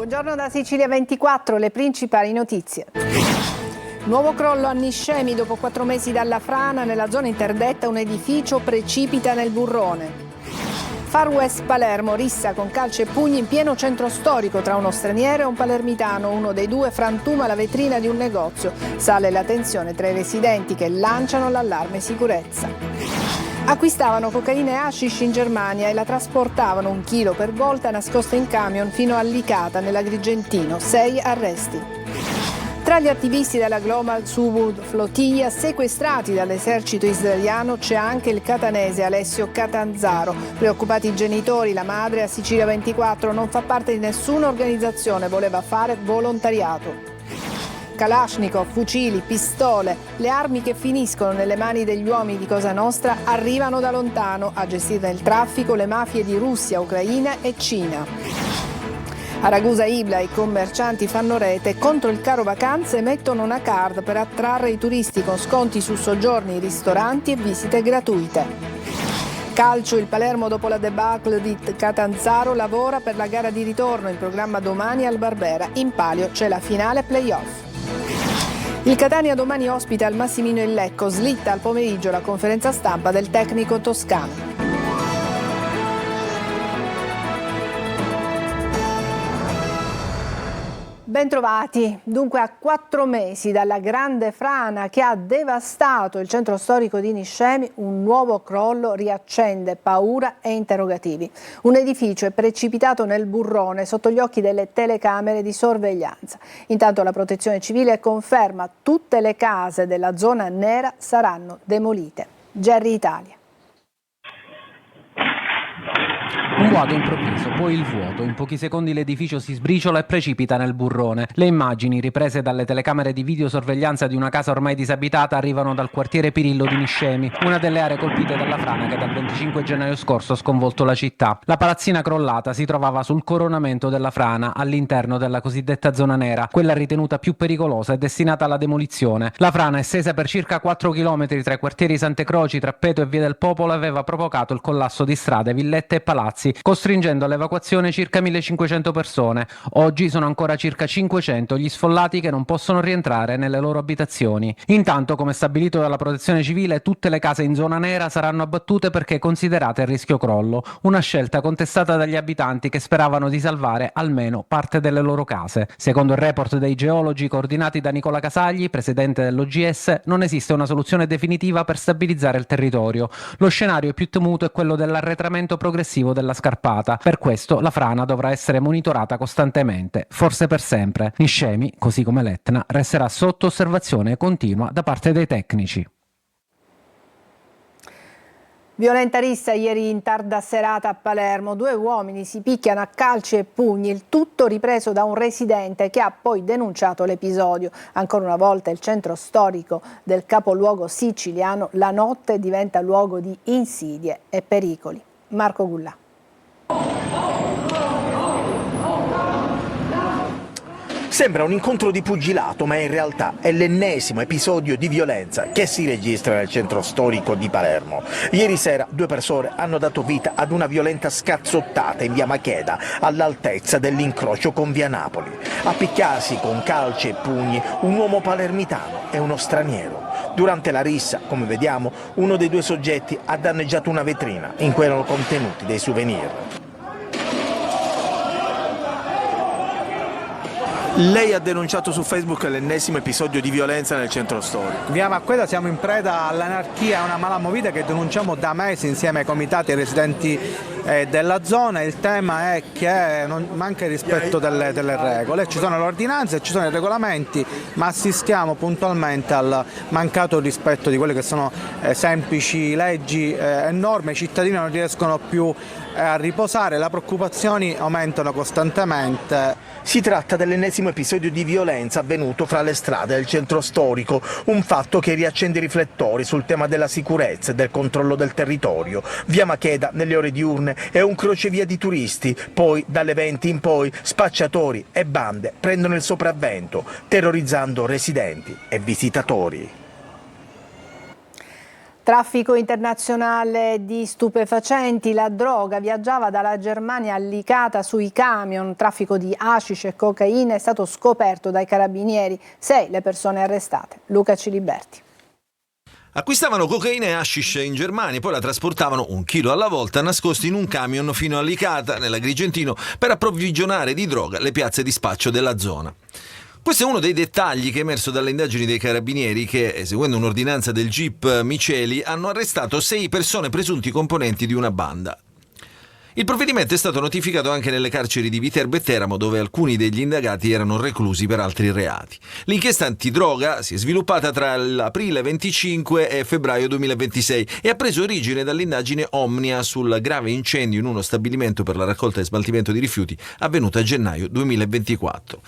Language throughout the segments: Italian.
Buongiorno da Sicilia 24, le principali notizie. Nuovo crollo a Niscemi dopo 4 mesi dalla frana. Nella zona interdetta un edificio precipita nel burrone. Far West Palermo, rissa con calci e pugni in pieno centro storico tra uno straniero e un palermitano. Uno dei due frantuma la vetrina di un negozio. Sale la tensione tra i residenti che lanciano l'allarme sicurezza. Acquistavano cocaina e hashish in Germania e la trasportavano 1 chilo per volta nascosta in camion fino a Licata nell'Agrigentino. 6 arresti. Tra gli attivisti della Global Subud Flotilla sequestrati dall'esercito israeliano c'è anche il catanese Alessio Catanzaro. Preoccupati i genitori, la madre a Sicilia 24 non fa parte di nessuna organizzazione, voleva fare volontariato. Kalashnikov, fucili, pistole, le armi che finiscono nelle mani degli uomini di Cosa Nostra arrivano da lontano a gestire il traffico le mafie di Russia, Ucraina e Cina. A Ragusa Ibla i commercianti fanno rete contro il caro vacanze e mettono una card per attrarre i turisti con sconti su soggiorni, ristoranti e visite gratuite. Calcio, il Palermo dopo la debacle di Catanzaro lavora per la gara di ritorno in programma domani al Barbera. In palio c'è la finale play-off. Il Catania domani ospita al Massimino il Lecco, slitta al pomeriggio la conferenza stampa del tecnico toscano. Bentrovati. Dunque, a 4 mesi dalla grande frana che ha devastato il centro storico di Niscemi, un nuovo crollo riaccende paura e interrogativi. Un edificio è precipitato nel burrone sotto gli occhi delle telecamere di sorveglianza. Intanto la Protezione Civile conferma tutte le case della zona nera saranno demolite. Gerry Italia. Un guado improvviso, poi il vuoto. In pochi secondi l'edificio si sbriciola e precipita nel burrone. Le immagini, riprese dalle telecamere di videosorveglianza di una casa ormai disabitata, arrivano dal quartiere Pirillo di Niscemi, una delle aree colpite dalla frana che dal 25 gennaio scorso ha sconvolto la città. La palazzina crollata si trovava sul coronamento della frana, all'interno della cosiddetta zona nera, quella ritenuta più pericolosa e destinata alla demolizione. La frana, estesa per circa 4 km tra i quartieri Sante Croci, Trappeto e Via del Popolo, aveva provocato il collasso di strade, villette e palazzi, costringendo all'evacuazione circa 1500 persone. Oggi sono ancora circa 500 gli sfollati che non possono rientrare nelle loro abitazioni. Intanto, come stabilito dalla Protezione Civile, tutte le case in zona nera saranno abbattute perché considerate a rischio crollo, una scelta contestata dagli abitanti che speravano di salvare almeno parte delle loro case. Secondo il report dei geologi coordinati da Nicola Casagli, presidente dell'OGS, non esiste una soluzione definitiva per stabilizzare il territorio. Lo scenario più temuto è quello dell'arretramento progressivo della scarpata. Per questo la frana dovrà essere monitorata costantemente, forse per sempre. Niscemi, così come l'Etna, resterà sotto osservazione continua da parte dei tecnici. Violenta rissa ieri in tarda serata a Palermo. 2 uomini si picchiano a calci e pugni, il tutto ripreso da un residente che ha poi denunciato l'episodio. Ancora una volta il centro storico del capoluogo siciliano, la notte diventa luogo di insidie e pericoli. Marco Gullà. Sembra un incontro di pugilato, ma in realtà è l'ennesimo episodio di violenza che si registra nel centro storico di Palermo. Ieri sera 2 persone hanno dato vita ad una violenta scazzottata in via Macheda, all'altezza dell'incrocio con via Napoli. A picchiarsi con calci e pugni un uomo palermitano e uno straniero. Durante la rissa, come vediamo, uno dei 2 soggetti ha danneggiato una vetrina in cui erano contenuti dei souvenir. Lei ha denunciato su Facebook l'ennesimo episodio di violenza nel centro storico. Via Macqueda siamo in preda all'anarchia e a una malamovida che denunciamo da mesi insieme ai comitati e ai residenti della zona. Il tema è che non manca il rispetto delle regole, ci sono le ordinanze, ci sono i regolamenti, ma assistiamo puntualmente al mancato rispetto di quelle che sono semplici leggi e norme. I cittadini non riescono più a riposare, le preoccupazioni aumentano costantemente. Si tratta dell'ennesimo episodio di violenza avvenuto fra le strade del centro storico, un fatto che riaccende i riflettori sul tema della sicurezza e del controllo del territorio. Via Macheda nelle ore diurne è un crocevia di turisti, poi dalle 20 in poi spacciatori e bande prendono il sopravvento, terrorizzando residenti e visitatori. Traffico internazionale di stupefacenti, la droga viaggiava dalla Germania a Licata sui camion, traffico di hashish e cocaina è stato scoperto dai carabinieri, 6 le persone arrestate. Luca Ciliberti. Acquistavano cocaina e hashish in Germania, poi la trasportavano 1 chilo alla volta nascosti in un camion fino a Licata, nell'Agrigentino, per approvvigionare di droga le piazze di spaccio della zona. Questo è uno dei dettagli che è emerso dalle indagini dei carabinieri che, eseguendo un'ordinanza del GIP Miceli, hanno arrestato 6 persone presunti componenti di una banda. Il provvedimento è stato notificato anche nelle carceri di Viterbo e Teramo, dove alcuni degli indagati erano reclusi per altri reati. L'inchiesta antidroga si è sviluppata tra l'aprile 25 e febbraio 2026 e ha preso origine dall'indagine Omnia sul grave incendio in uno stabilimento per la raccolta e smaltimento di rifiuti avvenuto a gennaio 2024.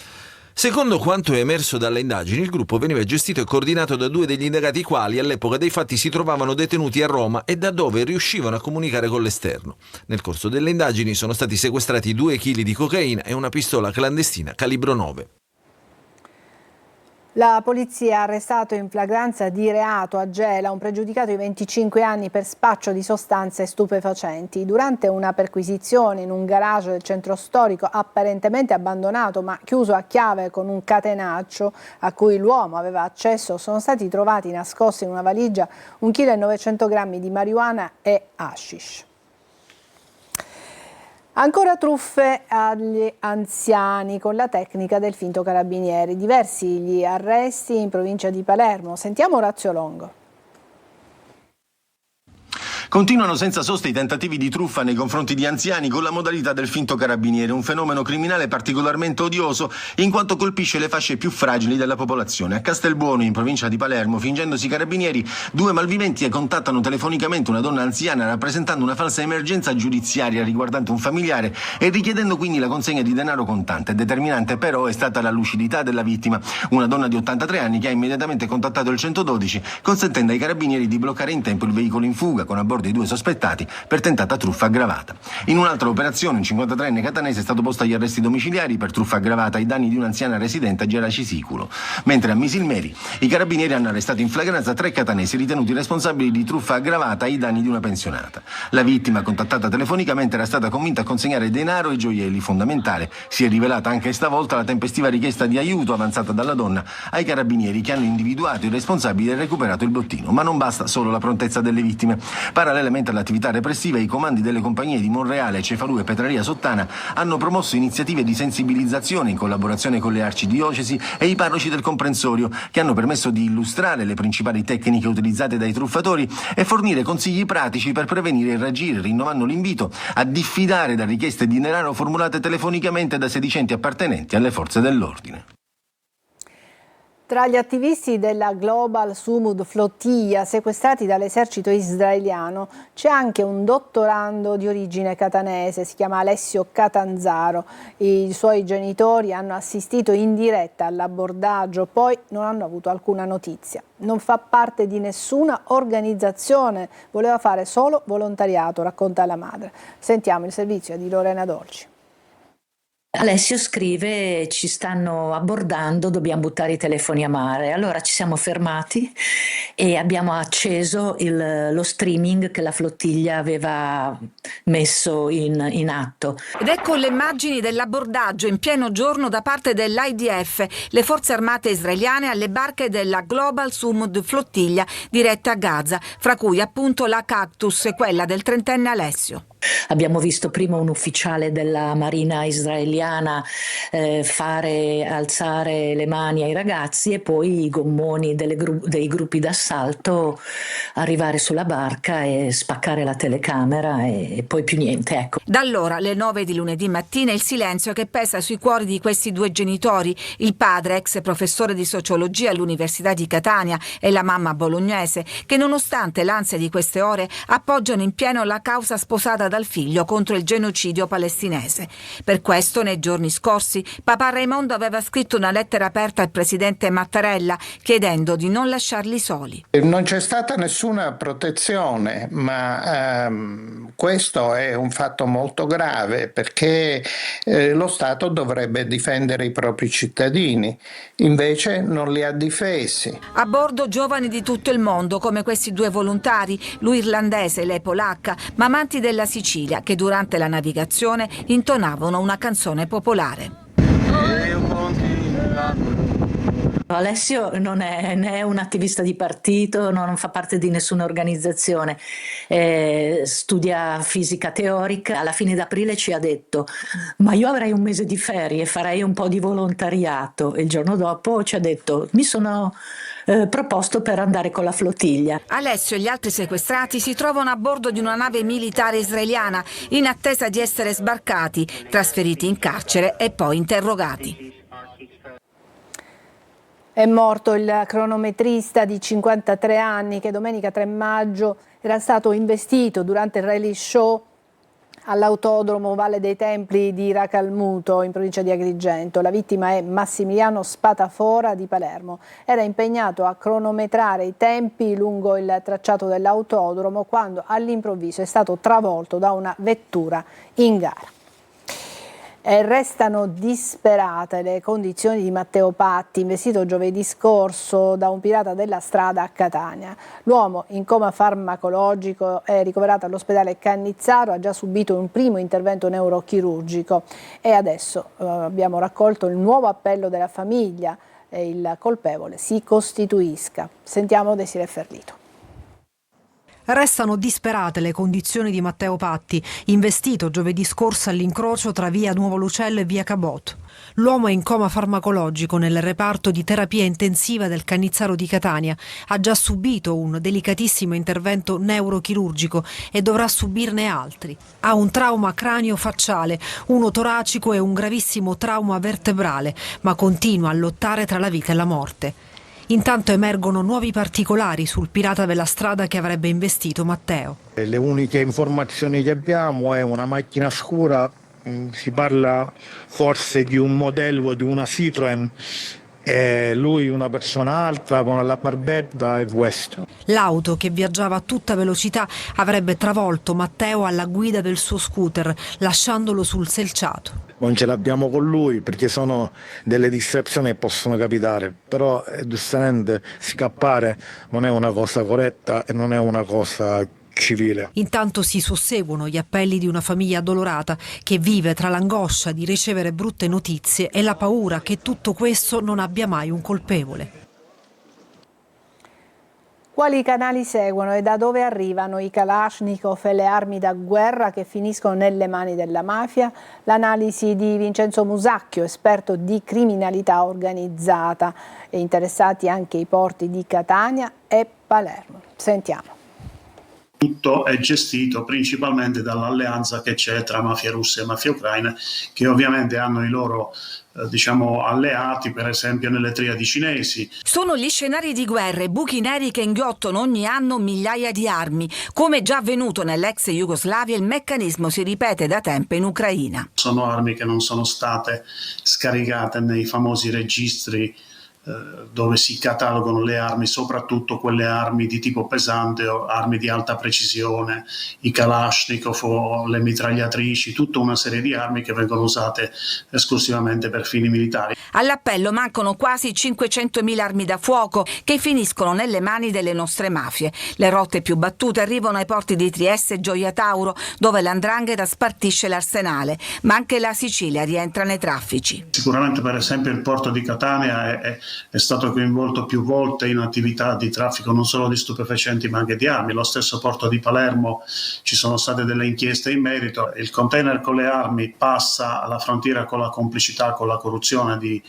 Secondo quanto è emerso dalle indagini, il gruppo veniva gestito e coordinato da 2 degli indagati i quali all'epoca dei fatti si trovavano detenuti a Roma e da dove riuscivano a comunicare con l'esterno. Nel corso delle indagini sono stati sequestrati 2 kg di cocaina e una pistola clandestina calibro 9. La polizia ha arrestato in flagranza di reato a Gela un pregiudicato di 25 anni per spaccio di sostanze stupefacenti. Durante una perquisizione in un garage del centro storico apparentemente abbandonato ma chiuso a chiave con un catenaccio a cui l'uomo aveva accesso, sono stati trovati nascosti in una valigia 1,9 kg di marijuana e hashish. Ancora truffe agli anziani con la tecnica del finto carabinieri. Diversi gli arresti in provincia di Palermo. Sentiamo Orazio Longo. Continuano senza sosta i tentativi di truffa nei confronti di anziani con la modalità del finto carabiniere, un fenomeno criminale particolarmente odioso in quanto colpisce le fasce più fragili della popolazione. A Castelbuono, in provincia di Palermo, fingendosi carabinieri, 2 malviventi contattano telefonicamente una donna anziana rappresentando una falsa emergenza giudiziaria riguardante un familiare e richiedendo quindi la consegna di denaro contante. Determinante però è stata la lucidità della vittima, una donna di 83 anni che ha immediatamente contattato il 112, consentendo ai carabinieri di bloccare in tempo il veicolo in fuga con a bordo i 2 sospettati per tentata truffa aggravata. In un'altra operazione, un 53enne catanese è stato posto agli arresti domiciliari per truffa aggravata ai danni di un'anziana residente a Geraci-Siculo, mentre a Misilmeri i carabinieri hanno arrestato in flagranza 3 catanesi ritenuti responsabili di truffa aggravata ai danni di una pensionata. La vittima, contattata telefonicamente, era stata convinta a consegnare denaro e gioielli. Fondamentale si è rivelata anche stavolta la tempestiva richiesta di aiuto avanzata dalla donna ai carabinieri, che hanno individuato i responsabili e recuperato il bottino. Ma non basta solo la prontezza delle vittime. Parallelamente all'attività repressiva, i comandi delle compagnie di Monreale, Cefalù e Petraria Sottana hanno promosso iniziative di sensibilizzazione in collaborazione con le arcidiocesi e i parroci del comprensorio, che hanno permesso di illustrare le principali tecniche utilizzate dai truffatori e fornire consigli pratici per prevenire e reagire, rinnovando l'invito a diffidare da richieste di denaro formulate telefonicamente da sedicenti appartenenti alle forze dell'ordine. Tra gli attivisti della Global Sumud Flotilla sequestrati dall'esercito israeliano c'è anche un dottorando di origine catanese, si chiama Alessio Catanzaro. I suoi genitori hanno assistito in diretta all'abbordaggio, poi non hanno avuto alcuna notizia. Non fa parte di nessuna organizzazione, voleva fare solo volontariato, racconta la madre. Sentiamo il servizio di Lorena Dolci. Alessio scrive: ci stanno abbordando, dobbiamo buttare i telefoni a mare. Allora ci siamo fermati e abbiamo acceso lo streaming che la flottiglia aveva messo in atto. Ed ecco le immagini dell'abbordaggio in pieno giorno da parte dell'IDF, le forze armate israeliane, alle barche della Global Sumud Flottiglia diretta a Gaza, fra cui appunto la Cactus, quella del 30enne Alessio. Abbiamo visto prima un ufficiale della Marina israeliana fare alzare le mani ai ragazzi e poi i gommoni dei gruppi d'assalto arrivare sulla barca e spaccare la telecamera e poi più niente. Ecco. Da allora, alle 9 di lunedì mattina, il silenzio che pesa sui cuori di questi 2 genitori, il padre, ex professore di sociologia all'Università di Catania, e la mamma bolognese, che nonostante l'ansia di queste ore appoggiano in pieno la causa sposata dal figlio contro il genocidio palestinese. Per questo, nei giorni scorsi, Papa Raimondo aveva scritto una lettera aperta al presidente Mattarella chiedendo di non lasciarli soli. Non c'è stata nessuna protezione, ma questo è un fatto molto grave perché lo Stato dovrebbe difendere i propri cittadini, invece non li ha difesi. A bordo giovani di tutto il mondo, come questi due volontari, lui irlandese e lei polacca, ma amanti della Sicilia, che durante la navigazione intonavano una canzone popolare. Alessio non è né un attivista di partito, non fa parte di nessuna organizzazione, studia fisica teorica. Alla fine d'aprile ci ha detto: ma io avrei un mese di ferie, farei un po' di volontariato. E il giorno dopo ci ha detto: mi sono proposto per andare con la flottiglia. Alessio e gli altri sequestrati si trovano a bordo di una nave militare israeliana in attesa di essere sbarcati, trasferiti in carcere e poi interrogati. È morto il cronometrista di 53 anni che domenica 3 maggio era stato investito durante il rally show all'autodromo Valle dei Templi di Racalmuto, in provincia di Agrigento. La vittima è Massimiliano Spatafora di Palermo. Era impegnato a cronometrare i tempi lungo il tracciato dell'autodromo quando all'improvviso è stato travolto da una vettura in gara. Restano disperate le condizioni di Matteo Patti, investito giovedì scorso da un pirata della strada a Catania. L'uomo, in coma farmacologico, è ricoverato all'ospedale Cannizzaro, ha già subito un primo intervento neurochirurgico e adesso abbiamo raccolto il nuovo appello della famiglia e il colpevole si costituisca. Sentiamo Desiree Ferlito. Restano disperate le condizioni di Matteo Patti, investito giovedì scorso all'incrocio tra via Nuovo Lucello e via Cabot. L'uomo è in coma farmacologico nel reparto di terapia intensiva del Cannizzaro di Catania. Ha già subito un delicatissimo intervento neurochirurgico e dovrà subirne altri. Ha un trauma cranio-facciale, uno toracico e un gravissimo trauma vertebrale, ma continua a lottare tra la vita e la morte. Intanto emergono nuovi particolari sul pirata della strada che avrebbe investito Matteo. Le uniche informazioni che abbiamo è una macchina scura, si parla forse di un modello di una Citroen, e lui una persona alta con la barbetta e questo. L'auto, che viaggiava a tutta velocità, avrebbe travolto Matteo alla guida del suo scooter, lasciandolo sul selciato. Non ce l'abbiamo con lui perché sono delle distrazioni che possono capitare, però giustamente scappare non è una cosa corretta e non è una cosa civile. Intanto si susseguono gli appelli di una famiglia addolorata che vive tra l'angoscia di ricevere brutte notizie e la paura che tutto questo non abbia mai un colpevole. Quali canali seguono e da dove arrivano i Kalashnikov e le armi da guerra che finiscono nelle mani della mafia? L'analisi di Vincenzo Musacchio, esperto di criminalità organizzata, e interessati anche i porti di Catania e Palermo. Sentiamo. Tutto è gestito principalmente dall'alleanza che c'è tra mafia russa e mafia ucraina, che ovviamente hanno i loro alleati, per esempio nelle triadi cinesi. Sono gli scenari di guerre, buchi neri che inghiottono ogni anno migliaia di armi. Come già avvenuto nell'ex Jugoslavia, il meccanismo si ripete da tempo in Ucraina. Sono armi che non sono state scaricate nei famosi registri dove si catalogano le armi, soprattutto quelle armi di tipo pesante o armi di alta precisione, i Kalashnikov o le mitragliatrici, tutta una serie di armi che vengono usate esclusivamente per fini militari. All'appello mancano quasi 500.000 armi da fuoco che finiscono nelle mani delle nostre mafie. Le rotte più battute arrivano ai porti di Trieste e Gioia Tauro, dove l''ndrangheta spartisce l'arsenale, ma anche la Sicilia rientra nei traffici. Sicuramente, per esempio, il porto di Catania è stato coinvolto più volte in attività di traffico non solo di stupefacenti ma anche di armi. Lo stesso porto di Palermo, ci sono state delle inchieste in merito. Il container con le armi passa alla frontiera con la complicità, con la corruzione di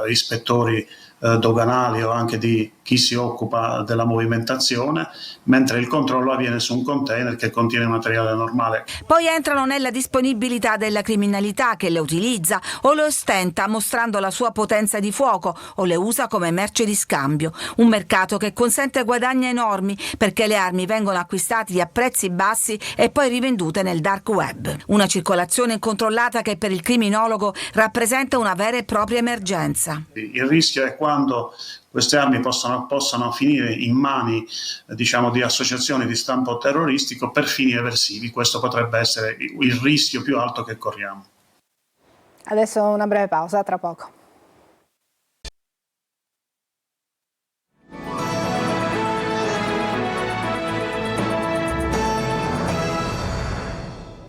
ispettori doganali o anche di chi si occupa della movimentazione, mentre il controllo avviene su un container che contiene materiale normale. Poi entrano nella disponibilità della criminalità che le utilizza o le ostenta mostrando la sua potenza di fuoco, o le usa come merce di scambio. Un mercato che consente guadagni enormi perché le armi vengono acquistate a prezzi bassi e poi rivendute nel dark web. Una circolazione incontrollata che per il criminologo rappresenta una vera e propria emergenza. Il rischio è quando queste armi possano finire in mani di associazioni di stampo terroristico per fini eversivi. Questo potrebbe essere il rischio più alto che corriamo. Adesso una breve pausa, tra poco.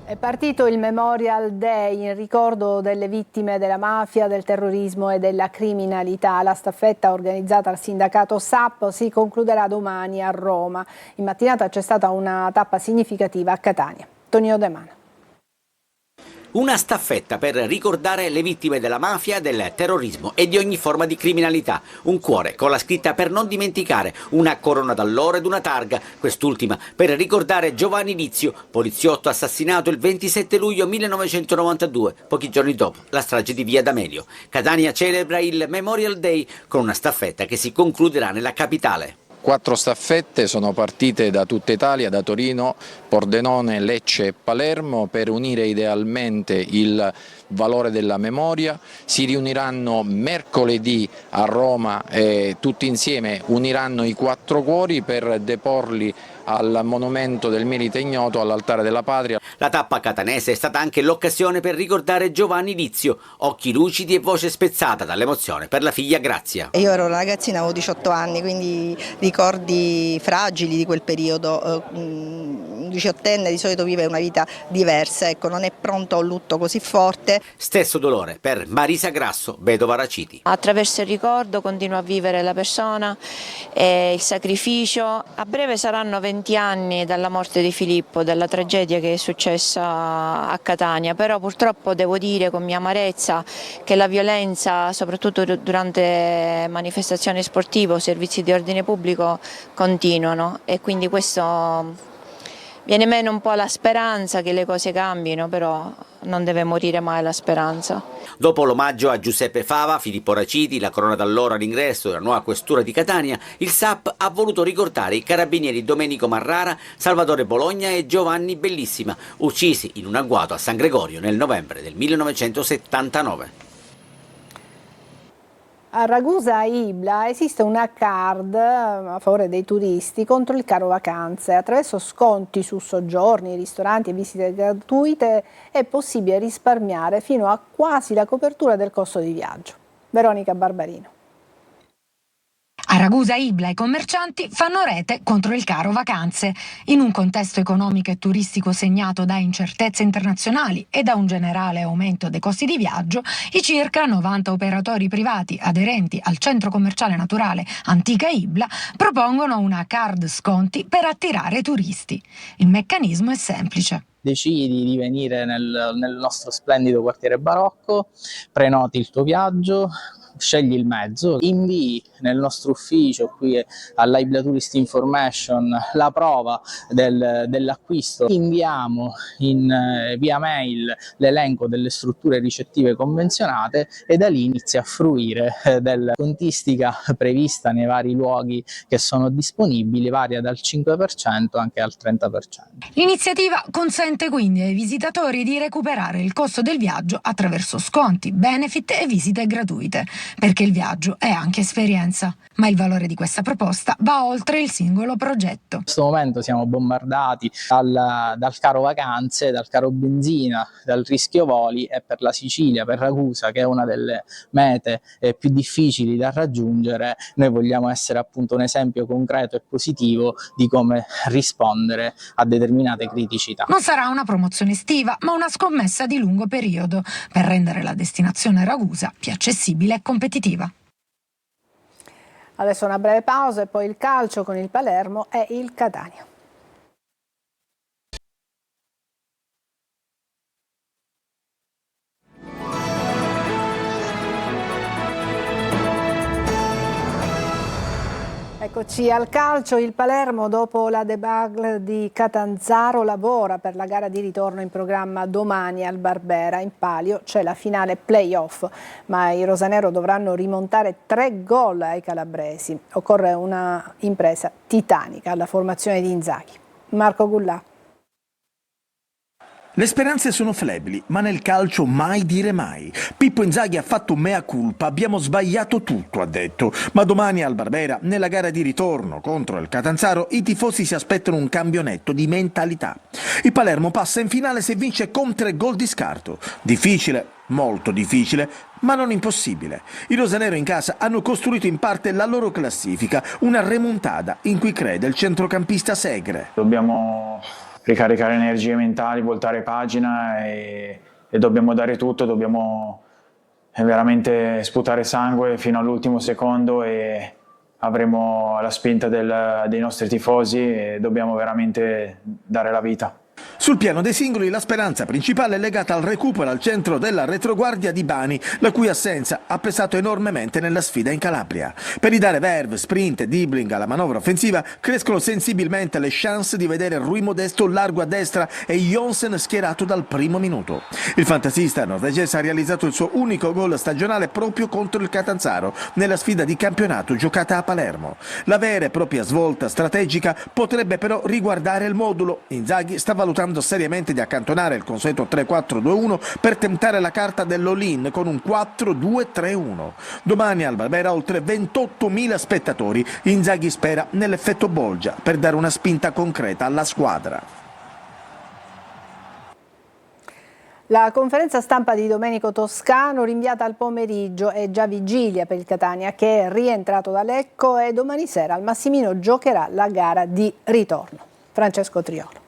È partito il Memorial Day in ricordo delle vittime della mafia, del terrorismo e della criminalità. La staffetta organizzata dal sindacato SAP si concluderà domani a Roma. In mattinata c'è stata una tappa significativa a Catania. Tonino De Mana. Una staffetta per ricordare le vittime della mafia, del terrorismo e di ogni forma di criminalità. Un cuore con la scritta per non dimenticare, una corona d'alloro ed una targa, quest'ultima per ricordare Giovanni Lizio, poliziotto assassinato il 27 luglio 1992, pochi giorni dopo la strage di Via D'Amelio. Catania celebra il Memorial Day con una staffetta che si concluderà nella capitale. 4 staffette sono partite da tutta Italia, da Torino, Pordenone, Lecce e Palermo, per unire idealmente il valore della memoria. Si riuniranno mercoledì a Roma e tutti insieme uniranno i 4 cuori per deporli al monumento del milite ignoto all'altare della patria. La tappa catanese è stata anche l'occasione per ricordare Giovanni Lizio, occhi lucidi e voce spezzata dall'emozione per la figlia Grazia. Io ero una ragazzina, avevo 18 anni, quindi ricordi fragili di quel periodo. Un 18enne di solito vive una vita diversa, ecco, non è pronto a un lutto così forte. Stesso dolore per Marisa Grasso, vedova Raciti. Attraverso il ricordo continua a vivere la persona e il sacrificio. A breve saranno 20 anni dalla morte di Filippo, dalla tragedia che è successa a Catania, però purtroppo devo dire con mia amarezza che la violenza, soprattutto durante manifestazioni sportive o servizi di ordine pubblico, continuano e quindi questo viene meno un po' la speranza che le cose cambino, però non deve morire mai la speranza. Dopo l'omaggio a Giuseppe Fava, Filippo Raciti, la corona d'alloro all'ingresso della nuova questura di Catania, il SAP ha voluto ricordare i carabinieri Domenico Marrara, Salvatore Bologna e Giovanni Bellissima, uccisi in un agguato a San Gregorio nel novembre del 1979. A Ragusa Ibla esiste una card a favore dei turisti contro il caro vacanze. Attraverso sconti su soggiorni, ristoranti e visite gratuite è possibile risparmiare fino a quasi la copertura del costo di viaggio. Veronica Barbarino. A Ragusa Ibla i commercianti fanno rete contro il caro vacanze. In un contesto economico e turistico segnato da incertezze internazionali e da un generale aumento dei costi di viaggio, i circa 90 operatori privati aderenti al centro commerciale naturale Antica Ibla propongono una card sconti per attirare turisti. Il meccanismo è semplice. Decidi di venire nel nostro splendido quartiere barocco, prenoti il tuo viaggio, scegli il mezzo, invii nel nostro ufficio qui all'Ibla Tourist Information la prova dell'acquisto, inviamo via mail l'elenco delle strutture ricettive convenzionate e da lì inizia a fruire della scontistica prevista nei vari luoghi che sono disponibili, varia dal 5% anche al 30%. L'iniziativa consente quindi ai visitatori di recuperare il costo del viaggio attraverso sconti, benefit e visite gratuite, perché il viaggio è anche esperienza. Ma il valore di questa proposta va oltre il singolo progetto. In questo momento siamo bombardati dal caro vacanze, dal caro benzina, dal rischio voli, e per la Sicilia, per Ragusa, che è una delle mete più difficili da raggiungere, noi vogliamo essere appunto un esempio concreto e positivo di come rispondere a determinate criticità. Non sarà una promozione estiva, ma una scommessa di lungo periodo per rendere la destinazione Ragusa più accessibile e competitiva. Adesso una breve pausa e poi il calcio con il Palermo e il Catania. Eccoci al calcio. Il Palermo, dopo la debacle di Catanzaro, lavora per la gara di ritorno in programma domani al Barbera. In palio c'è la finale playoff, ma i rosanero dovranno rimontare 3 gol ai calabresi. Occorre una impresa titanica alla formazione di Inzaghi. Marco Gullà. Le speranze sono flebili, ma nel calcio mai dire mai. Pippo Inzaghi ha fatto mea culpa, abbiamo sbagliato tutto, ha detto. Ma domani al Barbera, nella gara di ritorno contro il Catanzaro, i tifosi si aspettano un cambio netto di mentalità. Il Palermo passa in finale se vince con 3 gol di scarto. Difficile, molto difficile, ma non impossibile. I rosanero in casa hanno costruito in parte la loro classifica, una remontada in cui crede il centrocampista Segre. Dobbiamo ricaricare energie mentali, voltare pagina e dobbiamo dare tutto, dobbiamo veramente sputare sangue fino all'ultimo secondo e avremo la spinta dei nostri tifosi e dobbiamo veramente dare la vita. Sul piano dei singoli la speranza principale è legata al recupero al centro della retroguardia di Bani, la cui assenza ha pesato enormemente nella sfida in Calabria. Per ridare verve, sprint e dribbling alla manovra offensiva crescono sensibilmente le chance di vedere Rui Modesto largo a destra e Jonsen schierato dal primo minuto. Il fantasista norvegese ha realizzato il suo unico gol stagionale proprio contro il Catanzaro nella sfida di campionato giocata a Palermo. La vera e propria svolta strategica potrebbe però riguardare il modulo. Inzaghi sta valutando seriamente di accantonare il consueto 3-4-2-1 per tentare la carta dell'all-in con un 4-2-3-1. Domani al Barbera oltre 28.000 spettatori. Inzaghi spera nell'effetto Bolgia per dare una spinta concreta alla squadra. La conferenza stampa di Domenico Toscano rinviata al pomeriggio è già vigilia per il Catania, che è rientrato da Lecco e domani sera al Massimino giocherà la gara di ritorno. Francesco Triolo.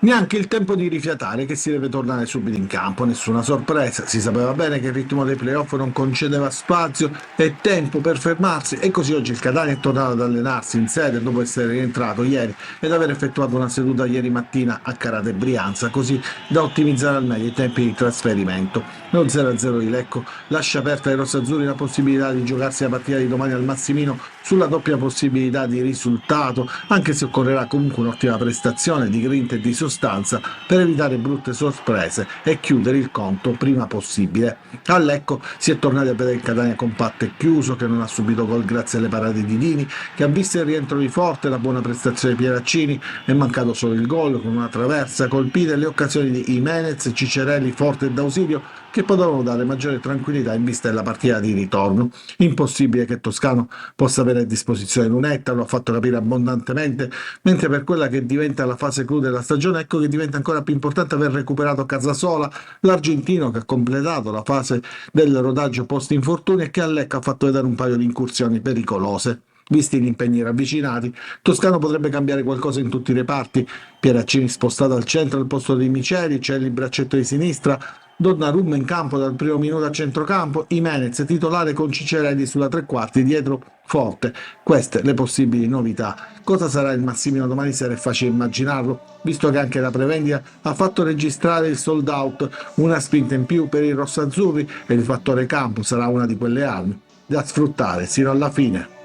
Neanche il tempo di rifiatare che si deve tornare subito in campo, nessuna sorpresa, si sapeva bene che il ritmo dei playoff non concedeva spazio e tempo per fermarsi e così oggi il Catania è tornato ad allenarsi in sede dopo essere rientrato ieri ed aver effettuato una seduta ieri mattina a Carate Brianza, così da ottimizzare al meglio i tempi di trasferimento. Lo 0-0 di Lecco lascia aperta ai rossazzurri la possibilità di giocarsi la partita di domani al Massimino sulla doppia possibilità di risultato, anche se occorrerà comunque un'ottima prestazione di grinta e di sostanza per evitare brutte sorprese e chiudere il conto prima possibile. A Lecco si è tornati a vedere il Catania compatto e chiuso, che non ha subito gol grazie alle parate di Dini, che ha visto il rientro di Forte e la buona prestazione di Pieraccini, è mancato solo il gol con una traversa colpita e le occasioni di Jimenez, Cicerelli, Forte e D'Ausilio che potevano dare maggiore tranquillità in vista della partita di ritorno. Impossibile che Toscano possa avere a disposizione Lunetta, lo ha fatto capire abbondantemente, mentre per quella che diventa la fase clou della stagione ecco che diventa ancora più importante aver recuperato Casasola, l'argentino che ha completato la fase del rodaggio post infortuni e che a Lecco ha fatto vedere un paio di incursioni pericolose. Visti gli impegni ravvicinati, Toscano potrebbe cambiare qualcosa in tutti i reparti. Pieraccini spostato al centro al posto di Miceli, c'è il braccetto di sinistra, Donnarumma in campo dal primo minuto a centrocampo, Jimenez titolare con Cicerelli sulla tre quarti dietro Forte. Queste le possibili novità. Cosa sarà il Massimino domani sera è facile immaginarlo, visto che anche la prevendita ha fatto registrare il sold out, una sprint in più per i rossazzurri e il fattore campo sarà una di quelle armi da sfruttare sino alla fine.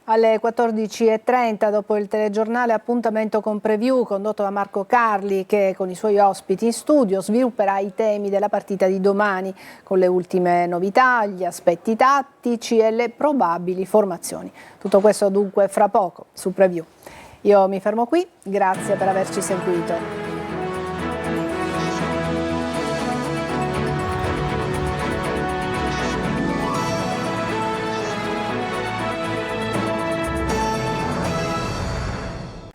Alle 14.30 dopo il telegiornale appuntamento con Preview condotto da Marco Carli che con i suoi ospiti in studio svilupperà i temi della partita di domani con le ultime novità, gli aspetti tattici e le probabili formazioni. Tutto questo dunque fra poco su Preview. Io mi fermo qui, grazie per averci seguito.